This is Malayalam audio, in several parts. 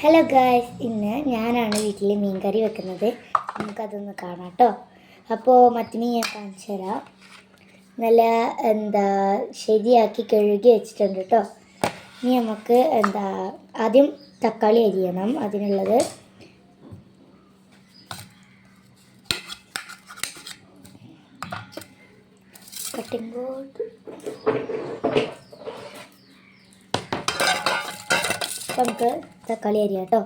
ഹലോ ഗായ്സ്, ഇന്ന് ഞാനാണ് വീട്ടിൽ മീൻ കറി വെക്കുന്നത്. നമുക്കതൊന്ന് കാണാം കേട്ടോ. അപ്പോൾ മത്തിമീൻ ഞാൻ കാണിച്ചു തരാം. നല്ല ശരിയാക്കി കഴുകി വെച്ചിട്ടുണ്ട് കേട്ടോ. ഇനി നമുക്ക് ആദ്യം തക്കാളി അരിയണം. അതിനുള്ളത് കട്ടിംഗ് ബോർഡ്. നമുക്ക് തക്കാളി അരിയാം കേട്ടോ.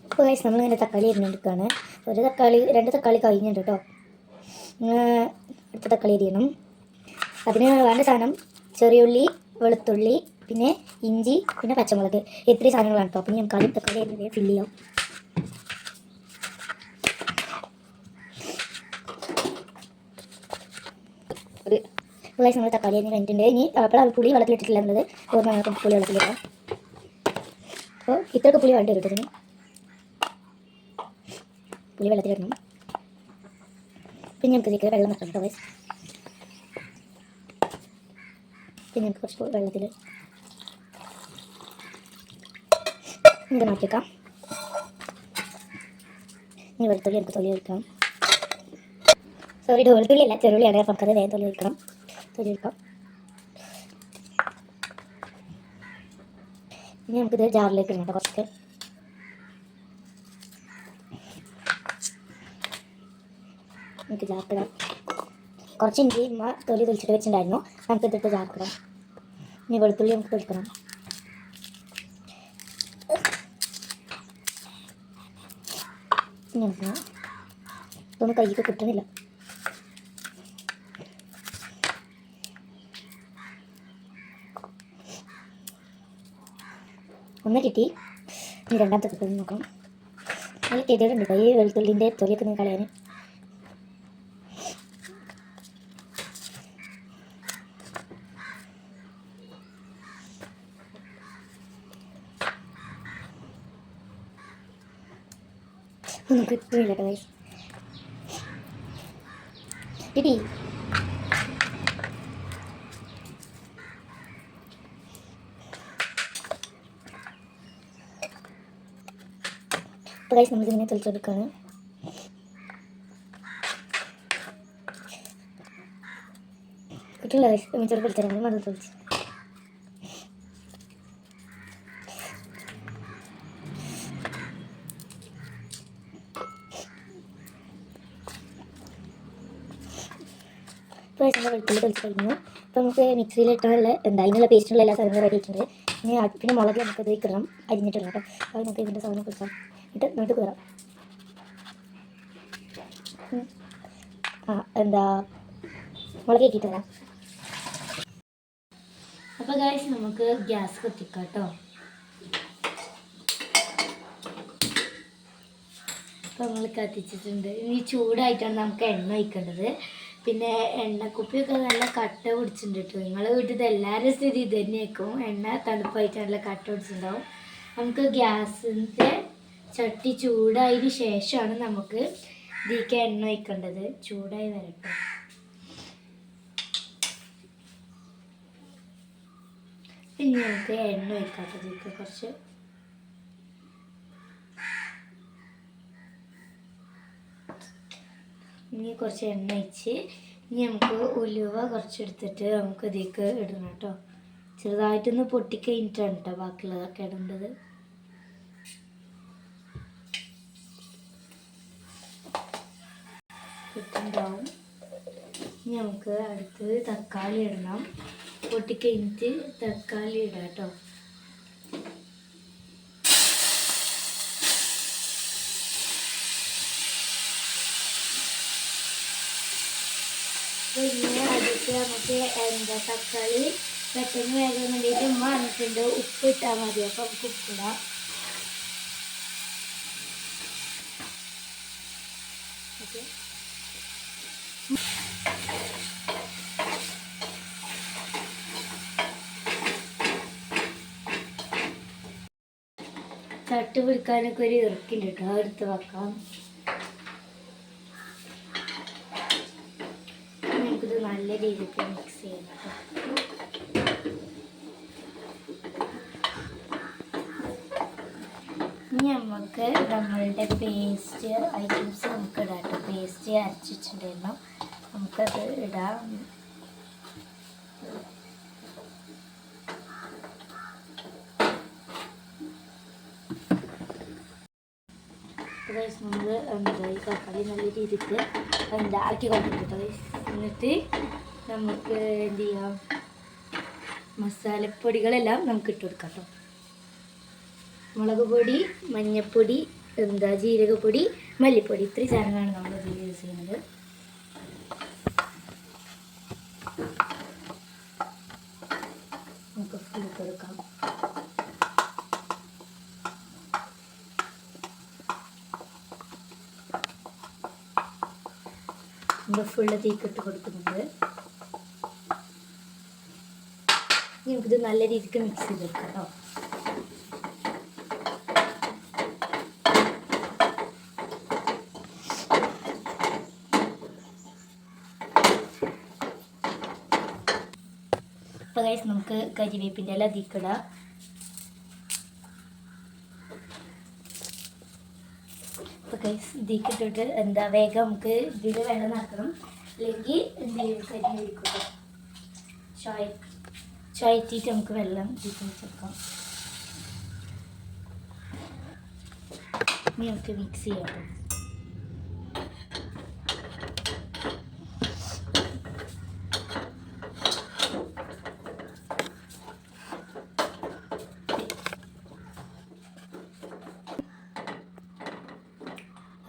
അപ്പോൾ ഗൈസ്, നമ്മളിങ്ങനെ തക്കാളി അരിഞ്ഞെടുക്കുകയാണ്. രണ്ട് തക്കാളി കഴിഞ്ഞിട്ടുണ്ട് കേട്ടോ. അടുത്ത തക്കാളി അരിയണം. അതിന് വേണ്ട സാധനം ചെറിയുള്ളി, വെളുത്തുള്ളി, പിന്നെ ഇഞ്ചി, പിന്നെ പച്ചമുളക്. ഇത്രയും സാധനങ്ങളാണ് കേട്ടോ. പിന്നെ നമുക്ക് ആദ്യം തക്കാളി അരിഞ്ഞത് ഫില്ല് ചെയ്യാം. ഗൈസ്, നമ്മൾ തക്കാളി അരിഞ്ഞ് കഴിഞ്ഞിട്ടുണ്ട്. ഇനി അപ്പോൾ പുളി വെള്ളത്തിലിട്ടിട്ടില്ല എന്നുള്ളത് ഓർമ്മ. പുളി വെള്ളത്തിലിടാം. അപ്പോൾ ഇത്രയൊക്കെ പുളി വേണ്ടി വരും. പുളി വെള്ളത്തിലിടണം. പിന്നെ നമുക്ക് ഇതിലേക്ക് വെള്ളം വെക്കണം കേട്ടോ ഗൈസ്. പിന്നെ നമുക്ക് കുറച്ച് വെള്ളത്തിൽ ഇത് മാറ്റിയേക്കാം. ഇനി വെളുത്തുള്ളി നമുക്ക് തൊലി ഒഴിക്കാം. സോറി, വെളുത്തുള്ളി അല്ല, ചെറുള്ളിയാണ്. അപ്പം നമുക്കത് വേഗം തൊലി ഒഴിക്കാം. ഇനി നമുക്കിത് ജാറിലേക്ക് ഇടണം കുറച്ച്. നമുക്ക് ജാർക്കിടാം. കുറച്ച് ഇഞ്ചി തൊലി തൊലിച്ചിട്ട് വെച്ചിട്ടുണ്ടായിരുന്നു. നമുക്ക് ഇതിട്ട് ജാർക്കിടാം. ഇനി വെളുത്തുള്ളി നമുക്ക് തൊലിക്കണം. ഇതൊന്നും കൈക്ക് കിട്ടുന്നില്ല. ഒന്ന് കിട്ടി. ഇനി രണ്ടാമത്തെ കുക്കറിൽ നോക്കാം. നല്ല കെതികളുണ്ട് കൈ വെളുത്തുള്ളിൻ്റെ തൊലിയൊക്കെ ഒന്ന് കളയാൻ. ഒന്നും കിട്ടില്ല കേട്ടോ ഗൈസ്. കിട്ടി. അപ്പോൾ ഗൈസ്, നമ്മളിതിങ്ങനെ തൊലിച്ചെടുക്കുകയാണ്. കിട്ടില്ല ഗൈസ്. ചെറുപ്പം തൊലിച്ചിട്ടാണ് അത് തൊലിച്ച്. ഇപ്പോൾ വെളുത്തുള്ളി തൊലിച്ച് കഴിഞ്ഞു. അപ്പോൾ നമുക്ക് മിക്സിയിലിട്ടുള്ള അതിനുള്ള പേസ്റ്റിനുള്ള എല്ലാ സാധനങ്ങളും റെഡി ആയിട്ടുണ്ട്. പിന്നെ മുളക് നമുക്കത് ഇടണം, അരിഞ്ഞിട്ടിടണം കേട്ടോ. അപ്പോൾ നമുക്ക് ഇതിൻ്റെ സാധനം കൊടുക്കാം. എന്നിട്ട് കയറാം. മുളക് കയറ്റിയിട്ട് വരാം. അപ്പോൾ ഗൈസ്, നമുക്ക് ഗ്യാസ് കത്തിക്കാം കേട്ടോ. അപ്പോൾ നമ്മൾ കത്തിച്ചിട്ടുണ്ട്. ഇനി ചൂടായിട്ടാണ് നമുക്ക് എണ്ണ ഒഴിക്കേണ്ടത്. പിന്നെ എണ്ണക്കുപ്പിയൊക്കെ നല്ല കട്ട പിടിച്ചിട്ടുണ്ട് കേട്ടോ. നിങ്ങളെ വീട്ടിൽ എല്ലാവരുടെ സ്ഥിതി ഇത് തന്നെയായിരിക്കും. എണ്ണ തണുപ്പായിട്ട് നല്ല കട്ട പിടിച്ചിട്ടുണ്ടാവും. നമുക്ക് ഗ്യാസിൻ്റെ ചട്ടി ചൂടായതിന് ശേഷമാണ് നമുക്ക് ഇതിലേക്ക് എണ്ണ ഒഴിക്കേണ്ടത്. ചൂടായി വരട്ടെ. പിന്നെ നമുക്ക് എണ്ണ ഒഴിക്കാത്തതിലേക്ക് കുറച്ച്. ഇനി കുറച്ച് എണ്ണ ഒഴിച്ച് ഇനി നമുക്ക് ഉലുവ കുറച്ചെടുത്തിട്ട് നമുക്ക് ഇതിലേക്ക് ഇടണം കേട്ടോ. ചെറുതായിട്ടൊന്ന് പൊട്ടിക്കഴിഞ്ഞിട്ടാണ് കേട്ടോ ബാക്കിയുള്ളതൊക്കെ ഇടേണ്ടത്. കിട്ടുന്നുണ്ടാവും. ഇനി നമുക്ക് അടുത്തത് തക്കാളി ഇടണം. പൊട്ടിക്കഴിഞ്ഞിട്ട് തക്കാളി ഇടാം കേട്ടോ. പിന്നെ അതിലേക്ക് നമുക്ക് തക്കാളി പെട്ടെന്ന് വേഗം വേണ്ടിയിട്ട് ഉമ്മ വന്നിട്ടുണ്ട്. ഉപ്പ് ഇട്ടാൽ മതി. അപ്പം നമുക്ക് ഉപ്പിടാം. ഓക്കെ, ചട്ട് പിടിക്കാനൊക്കെ ഒരു ഇറക്കില്ല കേട്ടോ. എടുത്ത് വെക്കാം. നമുക്കിത് നല്ല രീതിക്ക് മിക്സ് മിക്സ് ചെയ്യണം. ഇനി നമുക്ക് നമ്മളുടെ പേസ്റ്റ് ഐറ്റംസ് നമുക്ക് ഇടാം കേട്ടോ. പേസ്റ്റ് അരച്ചിട്ടുണ്ടായിരുന്നു, നമുക്കത് ഇടാം. നമ്മൾ ഈ തക്കാളി നല്ല രീതിക്ക് ആക്കി കൊണ്ടിട്ട്, എന്നിട്ട് നമുക്ക് എന്ത് ചെയ്യാം, മസാലപ്പൊടികളെല്ലാം നമുക്ക് ഇട്ട് കൊടുക്കാം കേട്ടോ. മുളക് പൊടി, മഞ്ഞൾപ്പൊടി, ജീരകപ്പൊടി, മല്ലിപ്പൊടി, ഇത്രയും സാധനങ്ങളാണ് നമ്മൾ ഇതിൽ യൂസ് ചെയ്യുന്നത്. നമുക്ക് ഫുൾ കൊടുക്കാം. നമ്മൾ ഫുള്ള് തീക്കിട്ട് കൊടുക്കുന്നുണ്ട്. നമുക്കിത് നല്ല രീതിക്ക് മിക്സ് ചെയ്തെടുക്കാം കേട്ടോ. അപ്പോൾ ഗൈസ് നമുക്ക് കരിവേപ്പിൻ്റെ ഇല തീക്കിടാം. അപ്പോൾ ഗൈസ് തീക്കിട്ടിട്ട് വേഗം നമുക്ക് ഇതിൽ വെള്ളം നടക്കണം, അല്ലെങ്കിൽ എന്തെങ്കിലും കരിവേപ്പിക്കും ചുവറ്റിയിട്ട് നമുക്ക് വെള്ളം ഇതിൽ വെച്ചെടുക്കാം. ഇനി നമുക്ക് മിക്സ് ചെയ്യാം.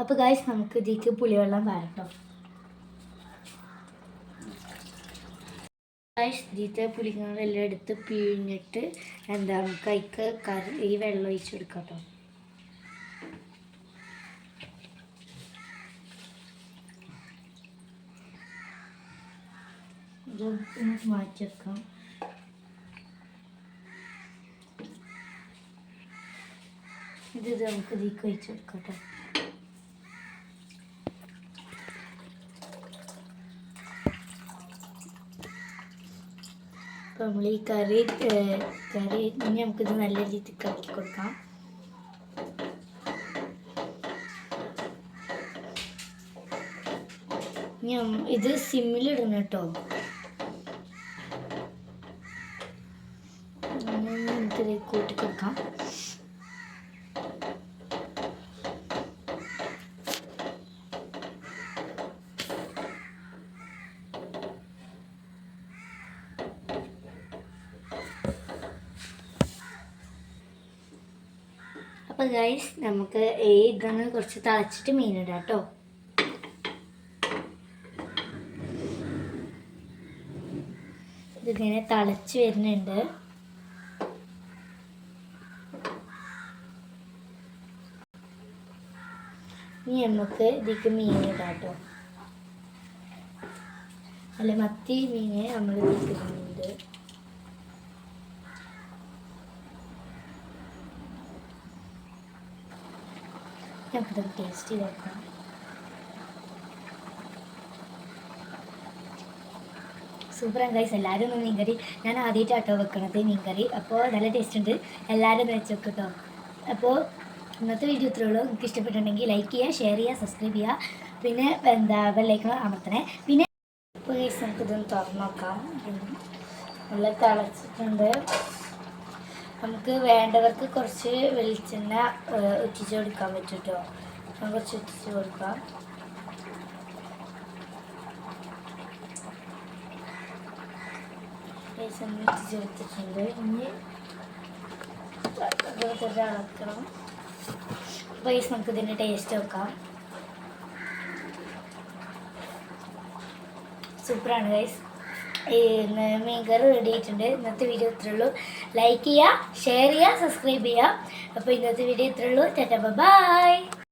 അപ്പോൾ ഗൈസ് നമുക്ക് ഇതിലേക്ക് പുളിവെള്ളം വരട്ടോ. ഗൈസ് ഇതിത്തെ പുളിങ്ങളെല്ലാം എടുത്ത് പിഴിഞ്ഞിട്ട് നമുക്ക് അതിക്ക് ഈ വെള്ളം ഒഴിച്ച് കൊടുക്കാം കേട്ടോ. ഇത് മാറ്റി വെക്കാം. ഇത് നമുക്ക് ഇതിലേക്ക് ഒഴിച്ച് കൊടുക്കാം കേട്ടോ. അപ്പോൾ നമ്മൾ ഈ കറി ഇനി നമുക്കിത് നല്ല രീതിക്ക് ആക്കി കൊടുക്കാം. ഇനി ഇത് സിമ്മിലിടണം കേട്ടോ. നമുക്കിത് കൂട്ടി കൊടുക്കാം. അപ്പോൾ ഗൈസ് നമുക്ക് ഇതൊന്ന് കുറച്ച് തിളച്ചിട്ട് മീനിടാം കേട്ടോ. ഇതിങ്ങനെ തിളച്ച് വരുന്നുണ്ട്. ഇനി നമുക്ക് ഇതിലേക്ക് മീനിടാം കേട്ടോ. അല്ല, മത്തി മീനെ നമ്മൾ ഇതിലേക്ക് നമുക്കിത് ടേസ്റ്റ് ചെയ്ത് നോക്കാം. സൂപ്പറാണ് ഗൈസ്. എല്ലാവരും ഒന്ന് മീൻകറി, ഞാൻ ആദ്യമായിട്ടാട്ടോ വെക്കണത് മീൻകറി. അപ്പോൾ നല്ല ടേസ്റ്റ് ഉണ്ട്, എല്ലാവരും ഒന്ന് വെച്ച് നോക്കട്ടോ. അപ്പോൾ ഇന്നത്തെ വീഡിയോ ഇത്രയേ ഉള്ളൂ. നിങ്ങൾക്ക് ഇഷ്ടപ്പെട്ടിട്ടുണ്ടെങ്കിൽ ലൈക്ക് ചെയ്യുക, ഷെയർ ചെയ്യുക, സബ്സ്ക്രൈബ് ചെയ്യുക, പിന്നെ ബെല്ലൈക്കൺ അമർത്തണേ. പിന്നെ ഇപ്പോൾ ഗൈസ് നമുക്കിതൊന്ന് തുറന്ന് നോക്കാം. നല്ല തിളച്ചിട്ടുണ്ട്. നമുക്ക് വേണ്ടവർക്ക് കുറച്ച് വെളിച്ചെണ്ണ ഉറ്റിച്ച് കൊടുക്കാൻ പറ്റും കേട്ടോ. ഞാൻ കുറച്ച് ഉറ്റിച്ച് കൊടുക്കാം. വെളിച്ചെണ്ണ ഉറ്റിച്ച് കൊടുത്തിട്ടുണ്ട്. ഇനി ഇളക്കണം. അപ്പോൾ നമുക്ക് ഇതിൻ്റെ ടേസ്റ്റ് നോക്കാം. സൂപ്പറാണ് ഗൈസ്. മീൻകറി റെഡി ആയിട്ടുണ്ട്. ഇന്നത്തെ വീഡിയോ ഇത്രയേ ഉള്ളൂ. ലൈക്ക് ചെയ്യുക, ഷെയർ ചെയ്യുക, സബ്സ്ക്രൈബ് ചെയ്യുക. അപ്പോൾ ഇന്നത്തെ വീഡിയോ ഇത്രയേ ഉള്ളൂ. Tata bye.